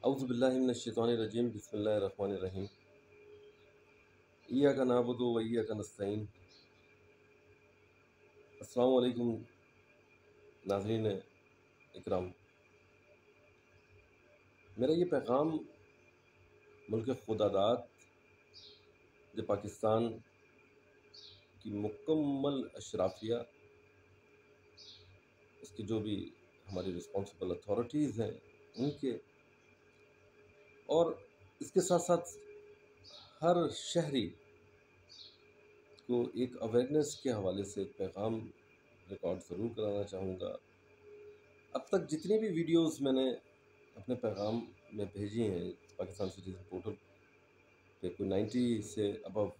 औज़ुबिल्लाहि मिनश्शैतानिर्रजीम बिस्मिल्लाहिर्रहमानिर्रहीम। इय्याका नअबुदु व इय्याका नस्तईन। अस्सलामु अलैकुम नाज़रीन इकराम। मेरा ये पैगाम मुल्क खुदादाद जो पाकिस्तान की मुकम्मल अशराफिया, उसकी जो भी हमारी रिस्पॉन्सिबल अथॉरिटीज़ हैं उनके, और इसके साथ साथ हर शहरी को एक अवेयरनेस के हवाले से एक पैगाम रिकॉर्ड ज़रूर कराना चाहूँगा। अब तक जितनी भी वीडियोस मैंने अपने पैगाम में भेजी हैं पाकिस्तान सिटीज़न पोर्टल पे, कोई 90 से अबव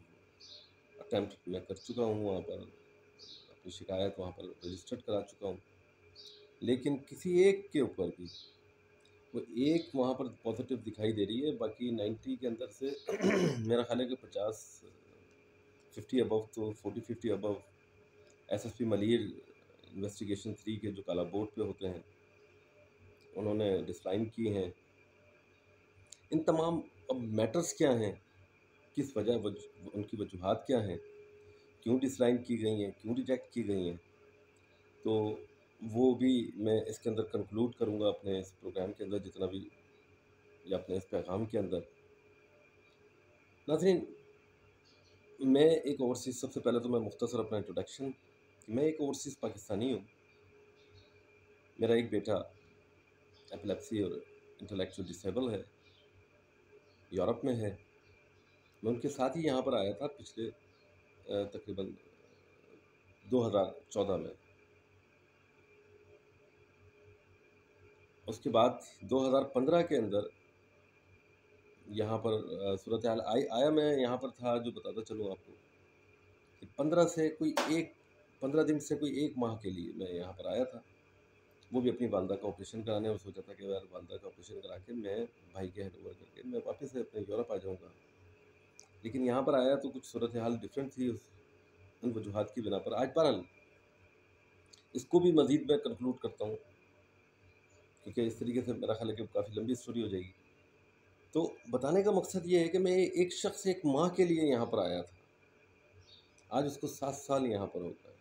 अटैम्प्ट मैं कर चुका हूँ, वहाँ पर अपनी शिकायत वहाँ पर रजिस्टर्ड करा चुका हूँ, लेकिन किसी एक के ऊपर भी वो एक वहाँ पर पॉजिटिव दिखाई दे रही है। बाकी 90 के अंदर से मेरा ख्याल है कि 50 अबव, तो 40-50 अबव एसएसपी मलिर इन्वेस्टिगेशन 3 के जो काला बोर्ड पे होते हैं उन्होंने डिसलाइन की हैं। इन तमाम अब मैटर्स क्या हैं, किस वजह उनकी वजूहात क्या हैं, क्यों डिसलाइन की गई हैं, क्यों रिजेक्ट की गई हैं, तो वो भी मैं इसके अंदर कंक्लूड करूँगा अपने इस प्रोग्राम के अंदर, जितना भी, या अपने इस पैगाम के अंदर। नाज़रीन, मैं एक ओवरसीज़, सबसे पहले तो मैं मुख्तसर अपना इंट्रोडक्शन, मैं एक ओवरसीज़ पाकिस्तानी हूँ। मेरा एक बेटा एपिलेप्सी और इंटेलेक्चुअल डिसेबल है, यूरोप में है। मैं उनके साथ ही यहाँ पर आया था पिछले तकरीबन 2014 में। उसके बाद 2015 के अंदर यहाँ पर सूरत हाल आया मैं यहाँ पर था, जो बताता चलूँ आपको कि 15 दिन से कोई 1 माह के लिए मैं यहाँ पर आया था। वो भी अपनी वालदा का ऑपरेशन कराने, और सोचा था कि यार वालदा का ऑपरेशन करा के मैं भाई के हैंड ओवर करके मैं वापस से अपने यूरोप आ जाऊँगा। लेकिन यहाँ पर आया तो कुछ सूरत हाल डिफरेंट थी, उन वजूहात की बिना पर। आज बहरहाल इसको भी मज़ीद मैं कंक्लूड करता हूँ, क्योंकि इस तरीके से मेरा ख्याल है कि काफ़ी लंबी स्टोरी हो जाएगी। तो बताने का मकसद ये है कि मैं एक शख्स 1 माह के लिए यहाँ पर आया था, आज उसको 7 साल यहाँ पर हो गए,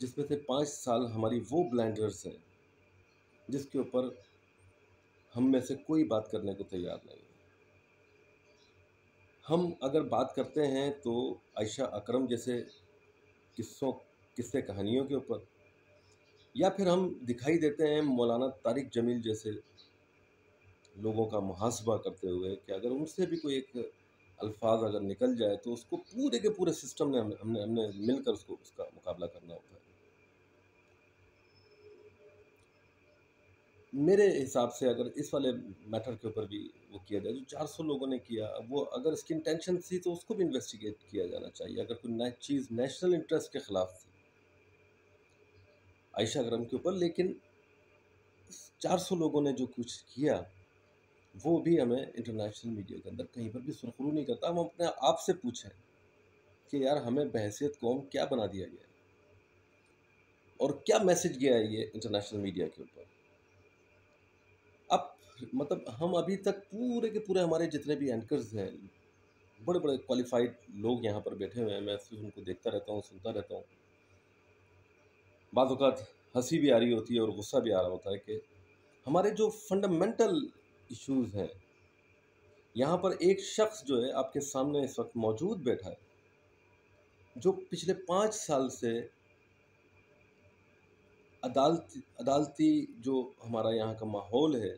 जिसमें से 5 साल हमारी वो ब्लाइंडर्स हैं जिसके ऊपर हम में से कोई बात करने को तैयार नहीं है। हम अगर बात करते हैं तो आयशा अकरम जैसे किस्से कहानियों के ऊपर, या फिर हम दिखाई देते हैं मौलाना तारिक जमील जैसे लोगों का मुहासबा करते हुए कि अगर उनसे भी कोई एक अल्फाज अगर निकल जाए तो उसको पूरे के पूरे सिस्टम ने हमने मिलकर उसका मुकाबला करना होता है। मेरे हिसाब से अगर इस वाले मैटर के ऊपर भी वो किया जाए, जो 400 लोगों ने किया, वो अगर इसकी इंटेंशन थी तो उसको भी इन्वेस्टिगेट किया जाना चाहिए। अगर कोई नई चीज़ नेशनल इंटरेस्ट के ख़िलाफ़ थी आयशा अकरम के ऊपर, लेकिन 400 लोगों ने जो कुछ किया वो भी हमें इंटरनेशनल मीडिया के अंदर कहीं पर भी सुरखरू नहीं करता। हम अपने आप से पूछें कि यार हमें बहैसियत कौम क्या बना दिया गया है, और क्या मैसेज गया है ये इंटरनेशनल मीडिया के ऊपर। अब मतलब हम अभी तक पूरे के पूरे हमारे जितने भी एंकर्स हैं, बड़े बड़े क्वालिफाइड लोग यहाँ पर बैठे हुए हैं, मैं सिर्फ उनको देखता रहता हूँ, सुनता रहता हूँ। बाज़ औक़ात हंसी भी आ रही होती है और गुस्सा भी आ रहा होता है कि हमारे जो फंडामेंटल इश्यूज़ हैं, यहाँ पर एक शख्स जो है आपके सामने इस वक्त मौजूद बैठा है, जो पिछले 5 साल से अदालती जो हमारा यहाँ का माहौल है,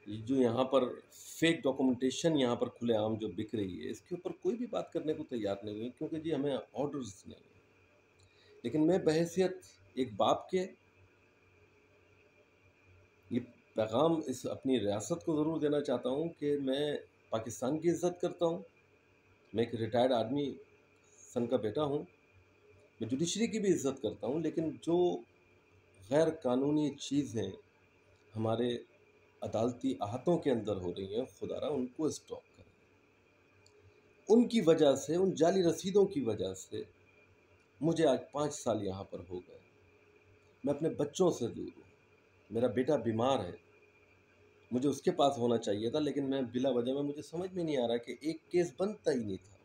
जो यहाँ पर फेक डॉक्यूमेंटेशन यहाँ पर खुलेआम जो बिक रही है, इसके ऊपर कोई भी बात करने को तैयार नहीं है, क्योंकि जी हमें ऑर्डर्स नहीं है। लेकिन मैं बहैसियत एक बाप के ये पैगाम इस अपनी रियासत को ज़रूर देना चाहता हूँ कि मैं पाकिस्तान की इज़्ज़त करता हूँ। मैं एक रिटायर्ड आर्मी सन का बेटा हूँ। मैं जुडिशरी की भी इज़्ज़त करता हूँ, लेकिन जो गैर कानूनी चीज़ें हमारे अदालती अहातों के अंदर हो रही हैं, खुदारा उनको स्टॉप करें। उनकी वजह से, उन जाली रसीदों की वजह से मुझे आज 5 साल यहाँ पर हो गए। मैं अपने बच्चों से दूर हूँ, मेरा बेटा बीमार है, मुझे उसके पास होना चाहिए था, लेकिन मैं बिला वजह में, मुझे समझ में नहीं आ रहा कि एक केस बनता ही नहीं था।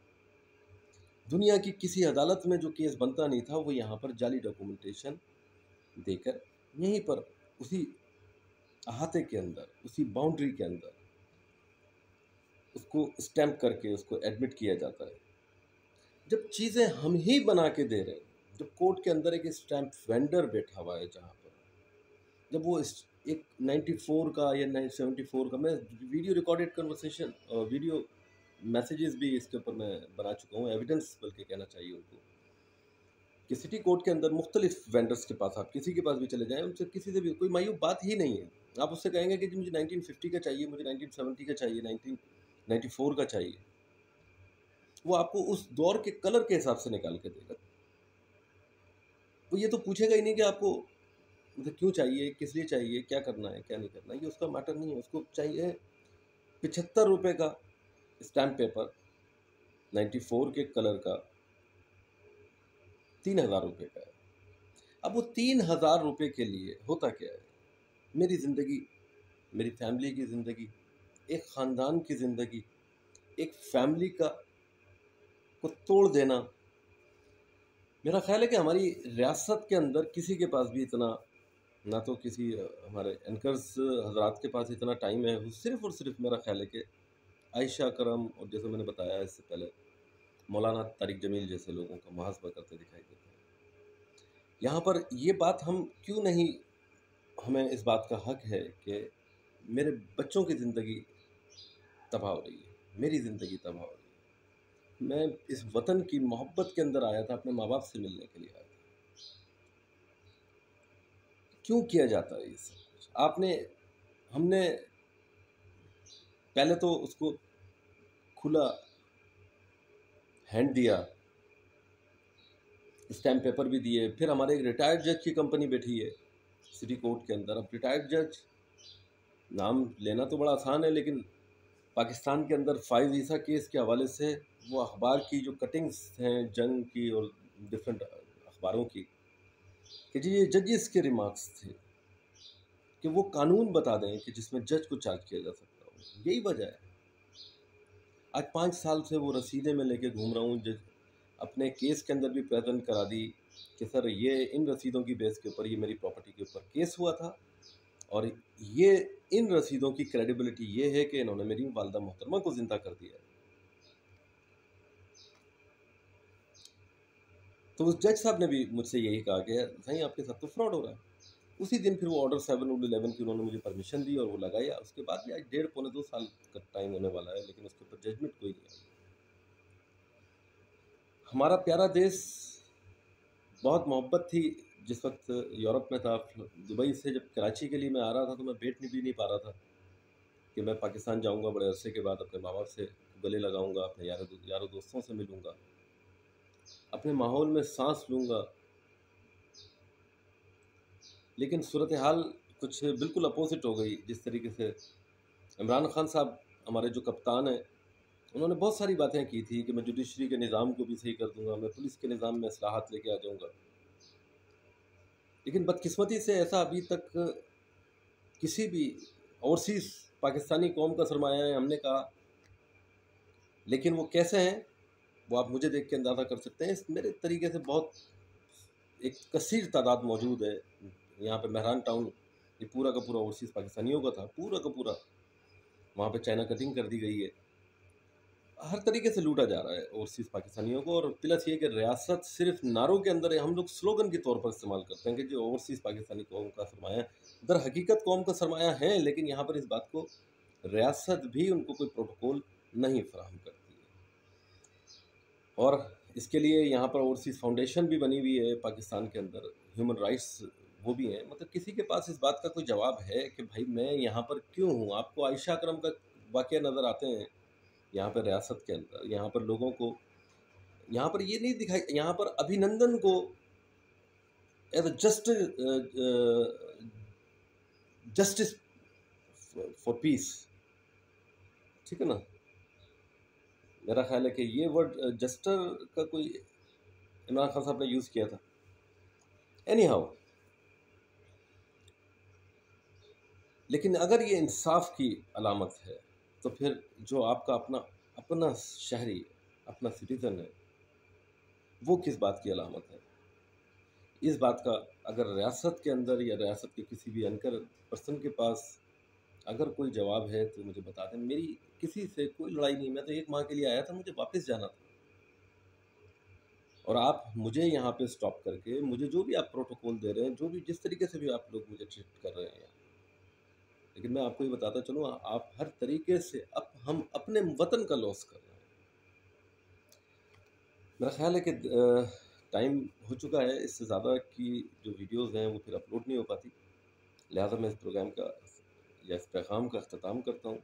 दुनिया की किसी अदालत में जो केस बनता नहीं था, वो यहाँ पर जाली डॉक्यूमेंटेशन देकर यहीं पर उसी अहाते के अंदर, उसी बाउंड्री के अंदर उसको स्टैम्प करके उसको एडमिट किया जाता है। जब चीज़ें हम ही बना के दे रहे हैं, जब कोर्ट के अंदर एक स्टैम्प वेंडर बैठा हुआ है, जहाँ पर जब वो एक 94 का या 74 का, मैं वीडियो रिकॉर्डेड कन्वर्सेशन और वीडियो मैसेजेस भी इसके ऊपर मैं बना चुका हूँ, एविडेंस बल्कि कहना चाहिए उनको, कि सिटी कोर्ट के अंदर मुख्तलिफ वेंडर्स के पास, आप किसी के पास भी चले जाएं, उनसे किसी से भी कोई मायूब बात ही नहीं है। आप उससे कहेंगे कि जी मुझे 1950 का चाहिए, मुझे 1970 का चाहिए, 1994 का चाहिए, वो आपको उस दौर के कलर के हिसाब से निकाल के देगा। वो ये तो पूछेगा ही नहीं कि आपको मतलब क्यों चाहिए, किस लिए चाहिए, क्या करना है, क्या नहीं करना है, ये उसका मैटर नहीं है। उसको चाहिए 75 रुपये का स्टैम्प पेपर 94 के कलर का, 3000 रुपये का है। अब वो 3000 रुपये के लिए होता क्या है, मेरी ज़िंदगी, मेरी फैमिली की ज़िंदगी, एक ख़ानदान की ज़िंदगी, एक फैमिली का को तोड़ देना। मेरा ख़्याल है कि हमारी रियासत के अंदर किसी के पास भी इतना, ना तो किसी हमारे एंकर्स हजरात के पास इतना टाइम है। वो सिर्फ़ और सिर्फ मेरा ख़्याल है कि आयशा करम और जैसे मैंने बताया इससे पहले मौलाना तारिक जमील जैसे लोगों का मुहासबा करते दिखाई देते हैं। यहाँ पर ये बात हम क्यों नहीं, हमें इस बात का हक है कि मेरे बच्चों की ज़िंदगी तबाह हो रही है, मेरी ज़िंदगी तबाह हो रही है। मैं इस वतन की मोहब्बत के अंदर आया था, अपने माँ बाप से मिलने के लिए आया था। क्यों किया जाता है ये सब कुछ? हमने पहले तो उसको खुला हैंड दिया, स्टैम्प पेपर भी दिए, फिर हमारे एक रिटायर्ड जज की कंपनी बैठी है सिटी कोर्ट के अंदर। अब रिटायर्ड जज नाम लेना तो बड़ा आसान है, लेकिन पाकिस्तान के अंदर 5 वीज़ा केस के हवाले से वो अखबार की जो कटिंग्स हैं जंग की और डिफरेंट अखबारों की, कि जी ये जजेस के रिमार्क्स थे कि वो कानून बता दें कि जिसमें जज को चार्ज किया जा सकता हो। यही वजह है। आज 5 साल से वो रसीदें मैं लेके घूम रहा हूँ। जज अपने केस के अंदर भी प्रेजेंट करा दी कि सर ये इन रसीदों की बेस के ऊपर ये मेरी प्रॉपर्टी के ऊपर केस हुआ था, और ये इन रसीदों की क्रेडिबिलिटी ये है कि इन्होंने मेरी वालदा मोहतरमा को ज़िंदा कर दिया है। तो उस जज साहब ने भी मुझसे यही कहा कि भाई आपके साथ तो फ्रॉड हो रहा है। उसी दिन फिर वो ऑर्डर 7 और 11 की उन्होंने मुझे परमिशन दी और वो लगाया। उसके बाद भी आज 1.5 पौने 2 साल का टाइम होने वाला है, लेकिन उसके ऊपर जजमेंट कोई नहीं आई। हमारा प्यारा देश, बहुत मोहब्बत थी। जिस वक्त यूरोप में था, दुबई से जब कराची के लिए मैं आ रहा था, तो मैं वेट भी नहीं पा रहा था कि मैं पाकिस्तान जाऊंगा, बड़े अरसे के बाद अपने माँ बाप से गले लगाऊंगा, अपने यारों दोस्तों से मिलूंगा, अपने माहौल में सांस लूंगा। लेकिन सूरत हाल कुछ बिल्कुल अपोजिट हो गई। जिस तरीके से इमरान खान साहब, हमारे जो कप्तान हैं, उन्होंने बहुत सारी बातें की थी कि मैं जुडिशरी के निज़ाम को भी सही कर दूंगा, मैं पुलिस के निज़ाम में इस्लाहात लेके आ जाऊंगा। लेकिन बदकिस्मती से ऐसा अभी तक किसी भी ओवरसीज़ पाकिस्तानी कौम का सरमाया है, हमने कहा, लेकिन वो कैसे हैं वो आप मुझे देख के अंदाज़ा कर सकते हैं। इस मेरे तरीके से बहुत एक कसीर तादाद मौजूद है यहाँ पे। मेहरान टाउन ये पूरा का पूरा ओवरसीज़ पाकिस्तानियों का था, पूरा का पूरा। वहाँ पे चाइना कटिंग कर दी गई है, हर तरीके से लूटा जा रहा है ओवरसीज़ पाकिस्तानियों को। और प्लस ये कि रियासत सिर्फ नारों के अंदर है, हम लोग स्लोगन के तौर पर इस्तेमाल करते हैं कि जो ओवरसीज़ पाकिस्तानी कौम का सरमाया है, दर हकीकत कौम का सरमाया है, लेकिन यहाँ पर इस बात को रियासत भी उनको कोई प्रोटोकॉल नहीं फराहम करती है। और इसके लिए यहाँ पर ओवरसीज़ फाउंडेशन भी बनी हुई है पाकिस्तान के अंदर, ह्यूमन राइट्स वो भी हैं। मतलब किसी के पास इस बात का कोई जवाब है कि भाई मैं यहाँ पर क्यों हूँ? आपको आयशा करम का वाक़या नज़र आते हैं यहाँ पर रियासत के अंदर। यहाँ पर लोगों को, यहाँ पर ये नहीं दिखाई, यहाँ पर अभिनंदन को as a justice for peace, ठीक है ना? मेरा ख्याल है कि ये वर्ड जस्टर का कोई इमरान खान साहब ने यूज़ किया था। एनी हाउ, लेकिन अगर ये इंसाफ की अलामत है, तो फिर जो आपका अपना अपना शहरी, अपना सिटीज़न है, वो किस बात की अलामत है? इस बात का अगर रियासत के अंदर या रियासत के किसी भी एंकर पर्सन के पास अगर कोई जवाब है तो मुझे बता दें। मेरी किसी से कोई लड़ाई नहीं, मैं तो 1 माह के लिए आया था, मुझे वापस जाना था। और आप मुझे यहाँ पे स्टॉप करके मुझे जो भी आप प्रोटोकॉल दे रहे हैं, जो भी जिस तरीके से भी आप लोग मुझे ट्रीट कर रहे हैं, लेकिन मैं आपको ये बताता चलूँ, आप हर तरीके से हम अपने वतन का लॉस कर रहे हैं। मेरा ख़्याल है कि टाइम हो चुका है, इससे ज़्यादा की जो वीडियोज़ हैं वो फिर अपलोड नहीं हो पाती। लिहाज़ा मैं इस प्रोग्राम का या इस पैगाम का अख्ताताम करता हूँ।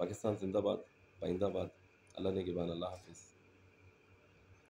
पाकिस्तान ज़िंदाबाद, पाइंदाबाद, अल्लाह नेगहबान, अल्लाह हाफ़िज़।